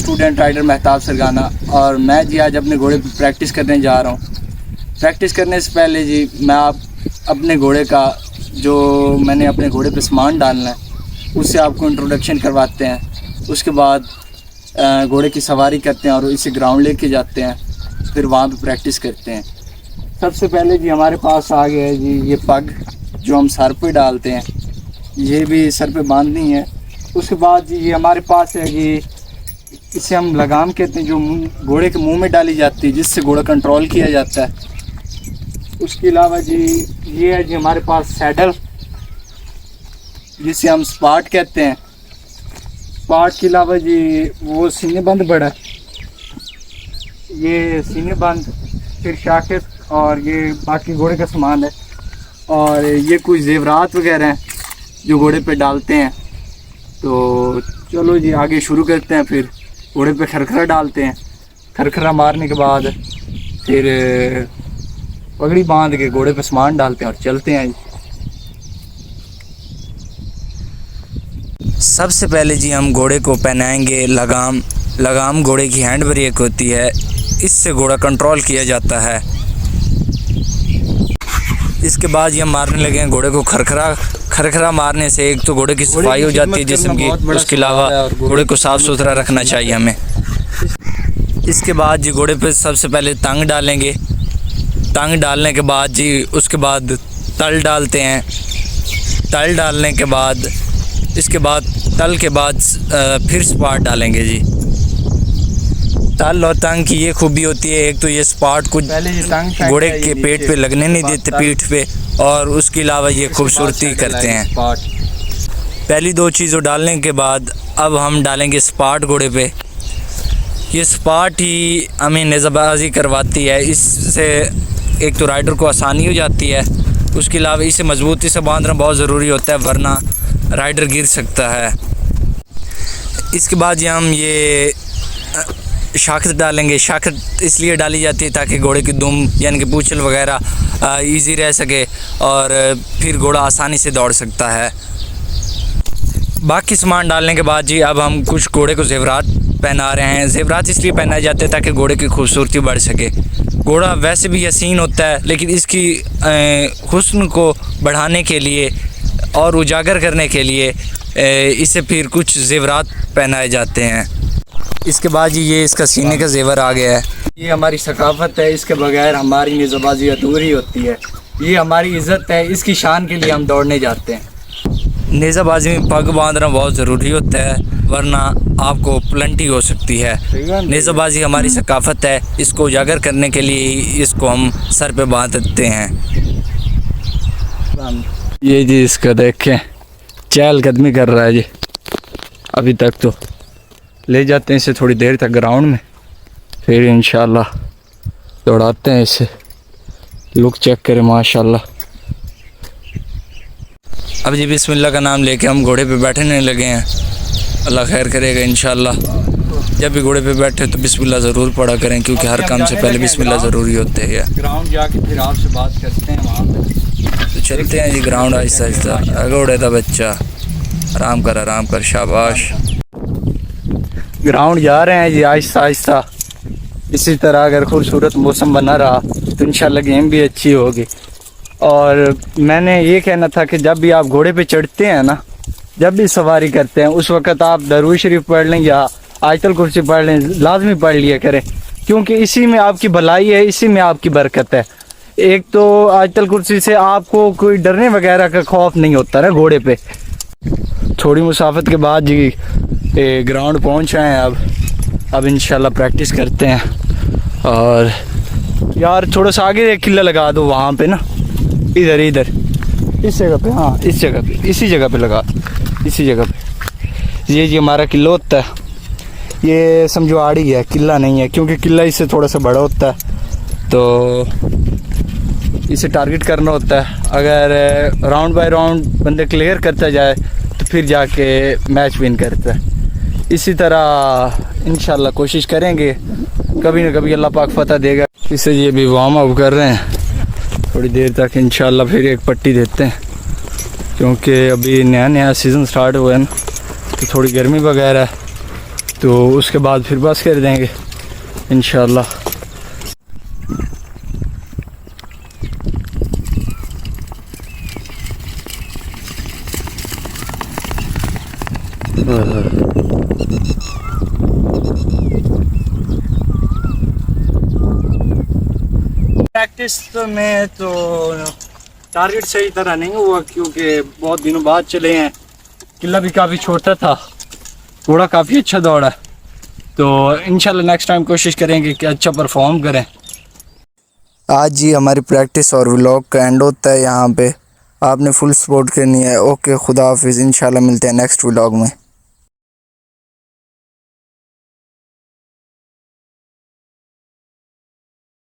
Student rider Mahtab सरगाना और मैं जी आज अपने घोड़े पर प्रैक्टिस करने जा रहा हूँ। प्रैक्टिस करने से पहले जी मैं अपने घोड़े का जो मैंने अपने घोड़े पे सामान डालना है उससे आपको इंट्रोडक्शन करवाते हैं। उसके बाद घोड़े की सवारी करते हैं और इसे ग्राउंड लेके जाते हैं, फिर वहाँ पे प्रैक्टिस करते हैं। सबसे पहले जी हमारे पास आ गया है जी ये पग जो हम सर पे डालते हैं, ये भी सर पे बांधनी है। उसके बाद जी ये हमारे पास है कि इसे हम लगाम कहते हैं, जो घोड़े के मुंह में डाली जाती है जिससे घोड़ा कंट्रोल किया जाता है। उसके अलावा जी ये है जी हमारे पास सैडल जिसे हम स्पाट कहते हैं। स्पाट के अलावा जी वो सीने बंद बड़ा है, ये सीने बंद, फिर शाकित और ये बाकी घोड़े का सामान है। और ये कुछ जेवरात वगैरह हैं जो घोड़े पे डालते हैं। तो चलो जी आगे शुरू करते हैं। फिर घोड़े पे खरखरा डालते हैं, खरखरा मारने के बाद फिर पगड़ी बांध के घोड़े पे सामान डालते हैं और चलते हैं। सबसे पहले जी हम घोड़े को पहनाएंगे लगाम। लगाम घोड़े की हैंड ब्रेक होती है, इससे घोड़ा कंट्रोल किया जाता है। इसके बाद ये हम मारने लगे हैं घोड़े को खरखरा। खरखरा मारने से एक तो घोड़े की सफाई हो जाती है जिस्म की, उसके अलावा घोड़े को साफ़ सुथरा रखना चाहिए हमें। इसके बाद जी घोड़े पे सबसे पहले तंग डालेंगे। तंग डालने के बाद जी उसके बाद तल डालते हैं। तल डालने के बाद इसके बाद तल के बाद फिर स्पाट डालेंगे जी। तल और तंग की ये खूबी होती है, एक तो ये स्पाट कुछ घोड़े के पेट पे लगने नहीं देते, पीठ पे, और उसके अलावा ये खूबसूरती करते हैं। पहली दो चीज़ों डालने के बाद अब हम डालेंगे स्पाट घोड़े पे। ये स्पाट ही हमें नेज़ाबाजी करवाती है, इससे एक तो राइडर को आसानी हो जाती है, उसके अलावा इसे मजबूती से बांधना बहुत ज़रूरी होता है वरना राइडर गिर सकता है। इसके बाद ये हम ये शाखत डालेंगे। शाखत इसलिए डाली जाती है ताकि घोड़े की दुम यानी कि पूंछल वगैरह इजी रह सके और फिर घोड़ा आसानी से दौड़ सकता है। बाकी सामान डालने के बाद जी अब हम कुछ घोड़े को जेवरात पहना रहे हैं। जेवरात इसलिए पहनाए जाते हैं ताकि घोड़े की खूबसूरती बढ़ सके। घोड़ा वैसे भी हसीन होता है लेकिन इसकी हुस्न को बढ़ाने के लिए और उजागर करने के लिए इसे फिर कुछ जेवरात पहनाए जाते हैं। इसके बाद जी ये इसका सीने का जेवर आ गया है। ये हमारी सकाफत है, इसके बगैर हमारी नेज़ाबाजी अधूरी होती है। ये हमारी इज़्ज़त है, इसकी शान के लिए हम दौड़ने जाते हैं। नेज़ाबाजी में पग बांधना बहुत ज़रूरी होता है वरना आपको प्लंटी हो सकती है। नेज़ाबाजी हमारी सकाफत है, इसको उजागर करने के लिए इसको हम सर पे बांधते हैं। ये जी इसका देखें चहलकदमी कर रहा है जी। अभी तक तो ले जाते हैं इसे थोड़ी देर तक ग्राउंड में, फिर इंशाल्लाह दौड़ाते हैं इसे। लुक चेक करें माशाल्लाह। अब जी बिस्मिल्लाह का नाम लेके हम घोड़े पे बैठने लगे हैं। अल्लाह खैर करेगा इंशाल्लाह। जब भी घोड़े पे बैठे तो बिस्मिल्लाह ज़रूर पढ़ा करें क्योंकि हर काम से पहले बिस्मिल्लाह ज़रूरी होते हैं। ग्राउंड जाके फिर आपसे बात करते हैं वहाँ पे। तो चलते हैं जी ग्राउंड आहिस्ता आहिस्ता। घोड़े का बच्चा आराम कर, शाबाश। ग्राउंड जा रहे हैं जी आहिस्ता आहिस्ता। इसी तरह अगर खूबसूरत मौसम बना रहा तो इंशाल्लाह गेम भी अच्छी होगी। और मैंने ये कहना था कि जब भी आप घोड़े पे चढ़ते हैं ना, जब भी सवारी करते हैं उस वक़्त आप दरूद शरीफ पढ़ लें या आयतल कुर्सी पढ़ लें, लाजमी पढ़ लिया करें क्योंकि इसी में आपकी भलाई है, इसी में आपकी बरकत है। एक तो आयतल कुर्सी से आपको कोई डरने वगैरह का खौफ नहीं होता ना घोड़े पे। थोड़ी मुसाफत के बाद जी ग्राउंड पहुंच आए हैं। अब इंशाल्लाह प्रैक्टिस करते हैं। और यार थोड़ा सा आगे एक किला लगा दो वहाँ पे ना, इधर इस जगह पे, हाँ इस जगह पे, इसी जगह पे लगा, इसी जगह पे। ये जी हमारा किला होता है, ये समझो आड़ी है, किला नहीं है क्योंकि किला इससे थोड़ा सा बड़ा होता है तो इसे टारगेट करना होता है। अगर राउंड बाय राउंड बंदे क्लियर करता जाए तो फिर जाके मैच विन करता है। इसी तरह इंशाल्लाह कोशिश करेंगे, कभी ना कभी अल्लाह पाक फतह देगा। इसे ये भी वार्म अप कर रहे हैं, थोड़ी देर तक इंशाल्लाह फिर एक पट्टी देते हैं क्योंकि अभी नया सीज़न स्टार्ट हुआ है ना, तो थोड़ी गर्मी वगैरह तो उसके बाद फिर बस कर देंगे इंशाल्लाह। प्रैक्टिस में तो टारगेट सही तरह नहीं हुआ क्योंकि बहुत दिनों बाद चले हैं, किला भी काफ़ी छोटा था, घोड़ा काफ़ी अच्छा दौड़ा, तो इंशाल्लाह नेक्स्ट टाइम कोशिश करेंगे कि अच्छा परफॉर्म करें। आज ही हमारी प्रैक्टिस और व्लॉग का एंड होता है यहाँ पे। आपने फुल सपोर्ट करनी है। ओके, खुदा हाफिज़। इंशाल्लाह मिलते हैं नेक्स्ट व्लॉग में।